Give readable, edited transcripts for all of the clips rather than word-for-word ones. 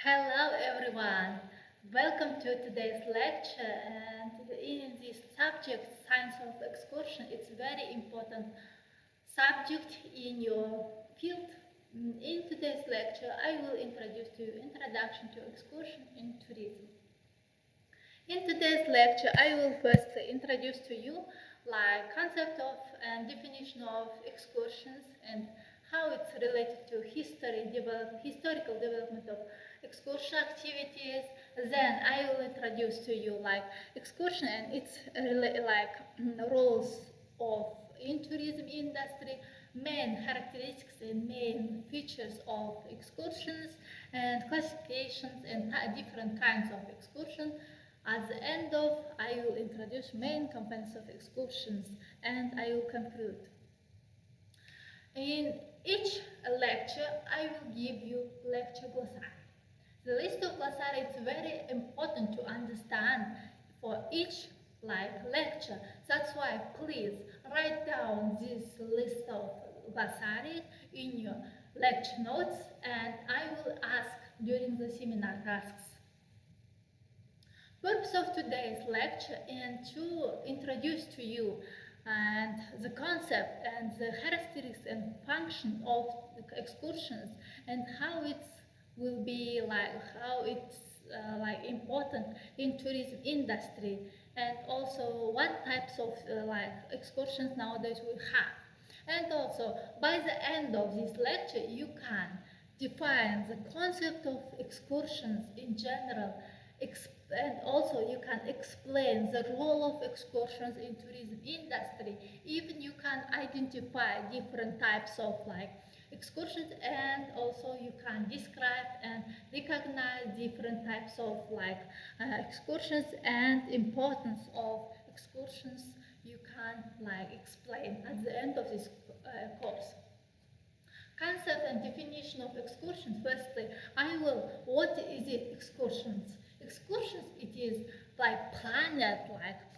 Hello everyone, welcome to today's lecture and in this subject science of excursion. It's a very important subject in your field. In today's lecture I will introduce to you introduction to excursion in tourism. In today's lecture I will first introduce to you concept of and definition of excursions and how it's related to historical development of excursion activities. Then I will introduce to you excursion and its roles of in tourism industry, main characteristics and main features of excursions and classifications and different kinds of excursion. At the end of, I will introduce main components of excursions and I will conclude. In each lecture, I will give you lecture glossary. The list of glossary is very important to understand for each lecture. That's why please write down this list of glossary in your lecture notes and I will ask during the seminar tasks. Purpose of today's lecture is to introduce to you and the concept and the characteristics and function of excursions and how it will be how it's important in tourism industry and also what types of excursions nowadays we have. And also by the end of this lecture you can define the concept of excursions in general and also you can explain the role of excursions in tourism industry. Even you can identify different types of excursions and also you can describe and recognize different types of excursions and importance of excursions you can explain at the end of this course. Concept and definition of excursions. Firstly, what is it excursions? Excursions, it is planned,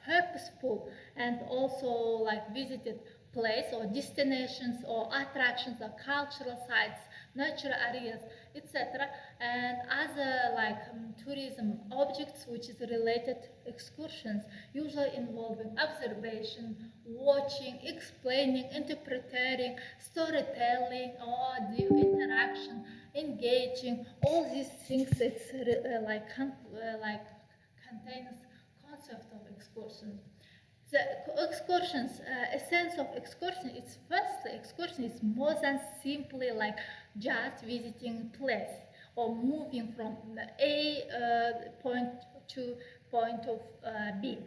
purposeful and also visited place or destinations or attractions or cultural sites, natural areas, etc. and other tourism objects which is related excursions, usually involving observation, watching, explaining, interpreting, storytelling, or the interaction, engaging. All these things it's contains concept of excursion. The excursions, essence of excursion is firstly, excursion is more than simply just visiting a place or moving from A point to point of B.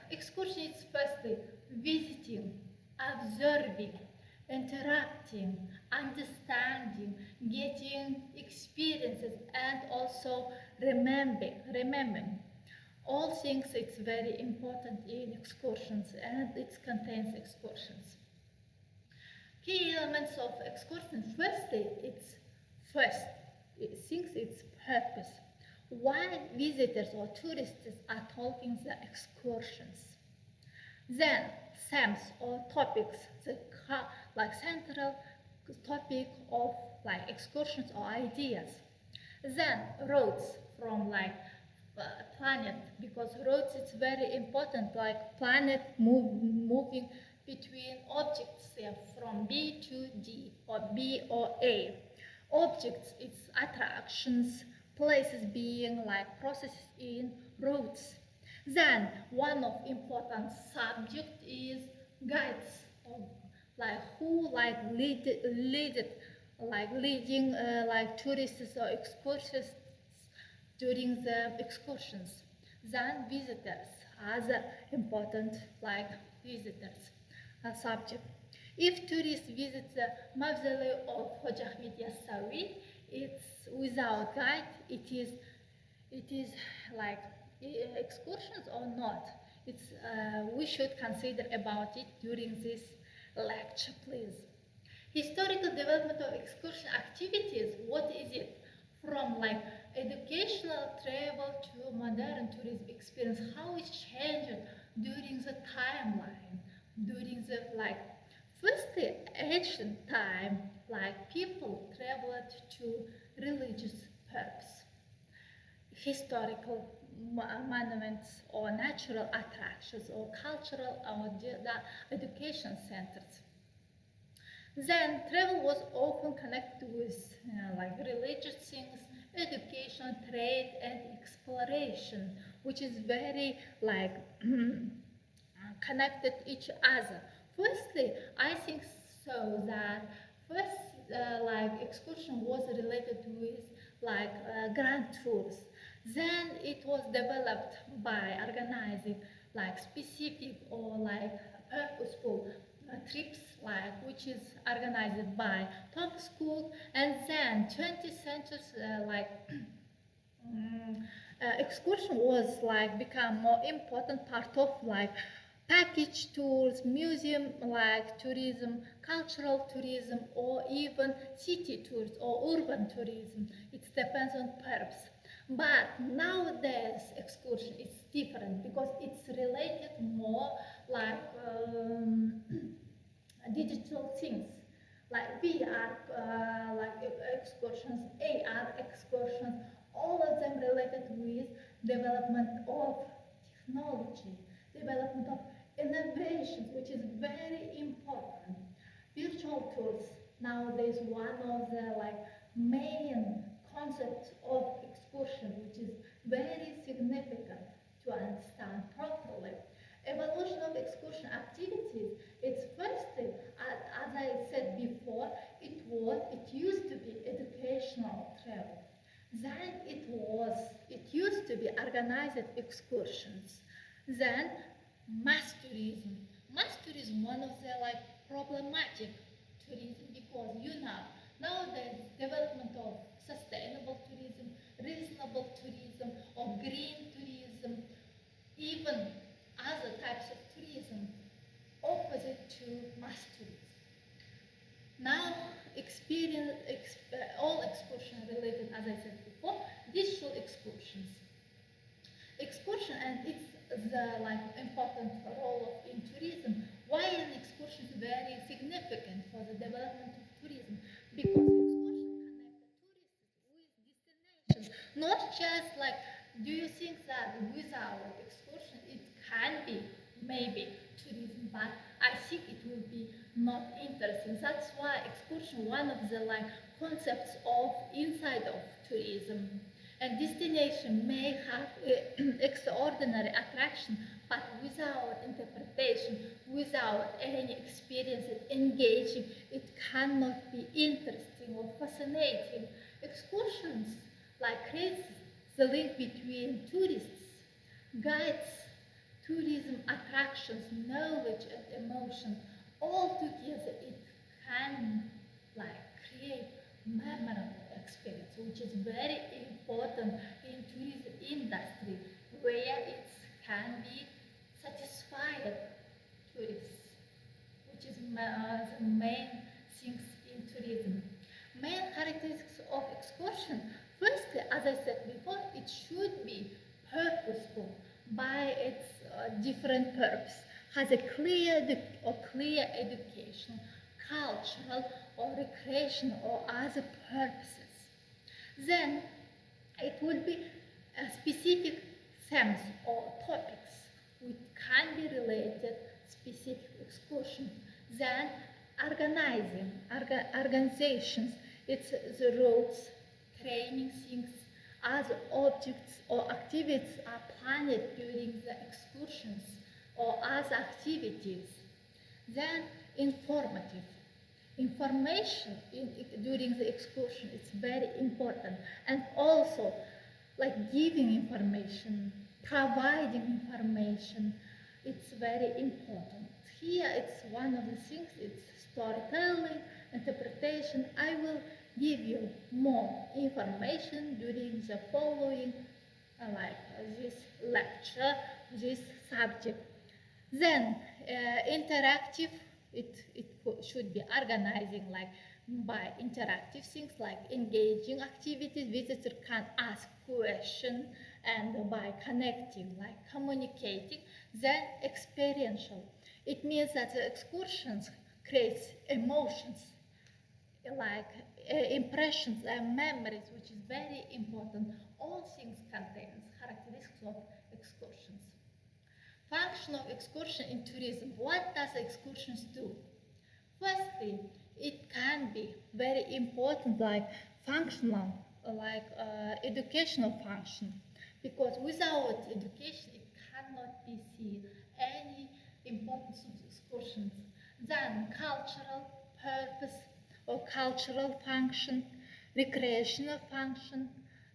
Excursion is firstly visiting, observing, interacting, understanding, getting experiences and also remembering. All things it's very important in excursions and it contains excursions. Key elements of excursion. Firstly, its purpose. Why visitors or tourists are taking the excursions. Then themes or topics, the central topic of excursions or ideas. Then roads from planet, because roads is very important, planet moving between objects from B to D or B or A. Objects, its attractions, places being processes in roads. Then one of important subject is guides, who leading tourists or excursionists during the excursions. Then visitors, other important visitors subject. If tourists visit the mausoleum of Hoja Ahmed Yassawi, it's without guide. It is excursions or not. It's we should consider about it during this lecture, please. Historical development of excursion activities. What is it? From educational travel to modern tourism experience, how it changed during the timeline, during the ancient time, people traveled to religious purpose. Historical monuments or natural attractions or cultural or the education centers. Then travel was often connected with like religious things, education, trade, and exploration, which is very like connected each other. Firstly, I think so that first like excursion was related with like grand tours. Then it was developed by organizing like specific or like purposeful trips like which is organized by top school, and then 20th century like excursion was like become more important part of like package tours, museum like tourism, cultural tourism, or even city tours or urban tourism. It depends on purpose. But nowadays excursion is different because it's related more like digital things like VR, like excursions, AR excursions, all of them related with development of technology, development of innovations, which is very important. Virtual tours nowadays one of the like main concepts of excursion, which is very significant to understand properly. Evolution of excursion activities. It's firstly, as I said before, it used to be educational travel. Then it used to be organized excursions. Then mass tourism. Mass tourism, one of the like problematic tourism because nowadays development of sustainable tourism, reasonable tourism, or green tourism, even other types of tourism opposite to mass tourism. Now, all excursion related, as I said before, digital excursions. Excursion and it's the like important role in tourism. Why an excursion is very significant for the development of tourism? Because excursion connect the tourists with destinations. Not just like, do you think that without excursion it can be maybe tourism, but I think it will be not interesting. That's why excursion one of the like concepts of inside of tourism. And destination may have extraordinary attraction, but without interpretation, without any experience engaging, it cannot be interesting or fascinating. Excursions like creates the link between tourists, guides, tourism attractions, knowledge and emotion. All together it can like create memorable experience, which is very important in tourism industry, where it can be satisfied tourists, which is the main things in tourism. Main characteristics of excursion. Firstly, as I said before, it should be purposeful by its different purpose, has a clear education, cultural or recreation or other purposes. Then it would be a specific themes or topics which can be related specific excursion. Then organizations, it's the routes, training things, other objects or activities are planned during the excursions or other activities. Then informative. Information during the excursion is very important, and also like giving information, providing information, it's very important. Here it's one of the things, it's storytelling, interpretation. I will give you more information during the following this lecture, this subject. Then interactive, it should be organizing like by interactive things like engaging activities. Visitor can ask questions and by connecting, like communicating. Then experiential. It means that the excursions creates emotions, like impressions and memories, which is very important. All things contains characteristics of excursions. Function of excursion in tourism. What does excursions do? Firstly, it can be very important, like functional, like educational function, because without education, it cannot be seen any importance of excursions. Then cultural purpose or cultural function, recreational function,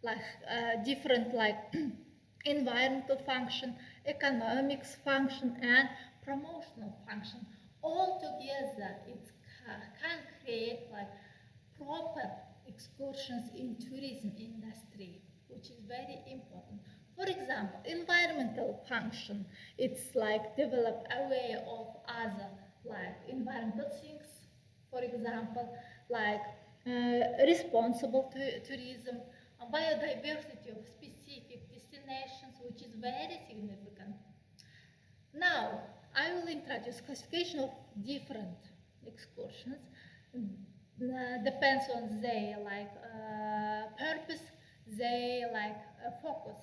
like different like environmental function, economics function, and promotional function. All together, it can create like proper excursions in tourism industry, which is very important. For example, environmental function, it's like develop aware of other like environmental things. For example, like responsible tourism, biodiversity of specific destinations, which is very significant. Now, I will introduce classification of different excursions. Depends on their like purpose, their like focus.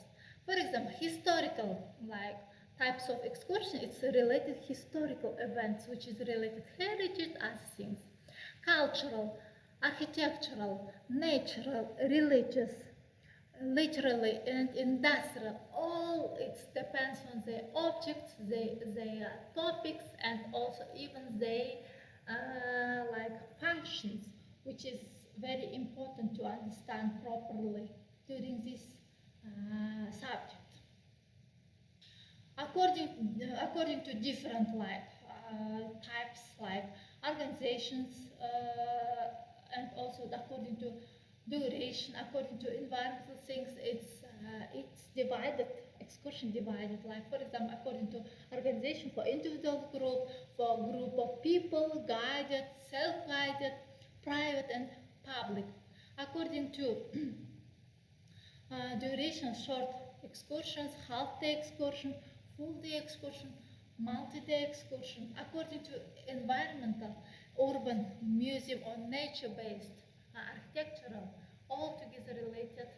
For example, historical like types of excursion, it's related historical events, which is related heritage as things. Cultural, architectural, natural, religious, literally, and industrial. All it depends on the objects, their topics, and also even their like functions, which is very important to understand properly during this subject. According to different like types, like organizations, and also according to duration, according to environmental things, it's divided, excursion divided. Like for example, according to organization, for individual group, for group of people, guided, self-guided, private, and public. According to duration, short excursions, half-day excursion, full-day excursion, multi-day excursion. According to environmental, urban, museum, or nature-based, architectural, all together related.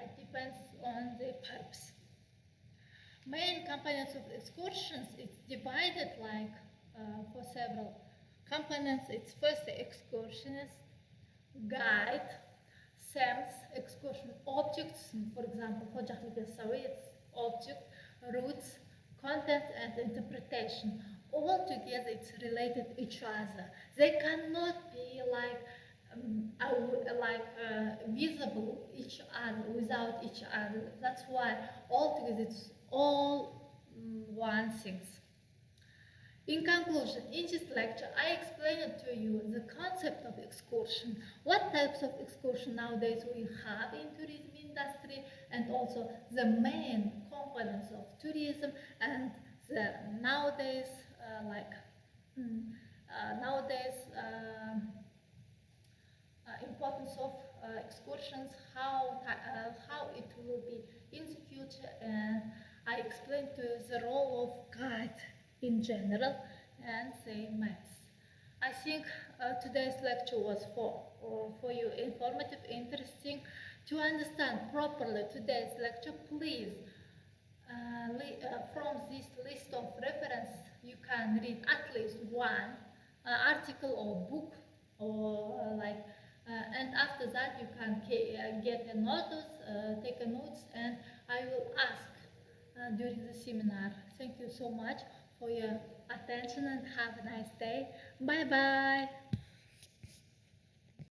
It depends on the purpose. Main components of excursions, it's divided like for several components. It's first the excursionist, guide, SAMs, excursion objects, for example, it's object, routes, content, and interpretation. All together, it's related to each other. They cannot be like visible each other without each other. That's why all together it's all one things. In conclusion, in this lecture, I explained to you the concept of excursion, what types of excursion nowadays we have in tourism industry, and also the main components of tourism, and the nowadays importance of excursions, how it will be in the future, and I explained to the role of guide in general and say maths. I think today's lecture was for you informative, interesting. To understand properly today's lecture, please from this list of reference you can read at least one article or book or and after that you can get a notice, take a notes, and I will ask during the seminar. Thank you so much for your attention and have a nice day. Bye bye.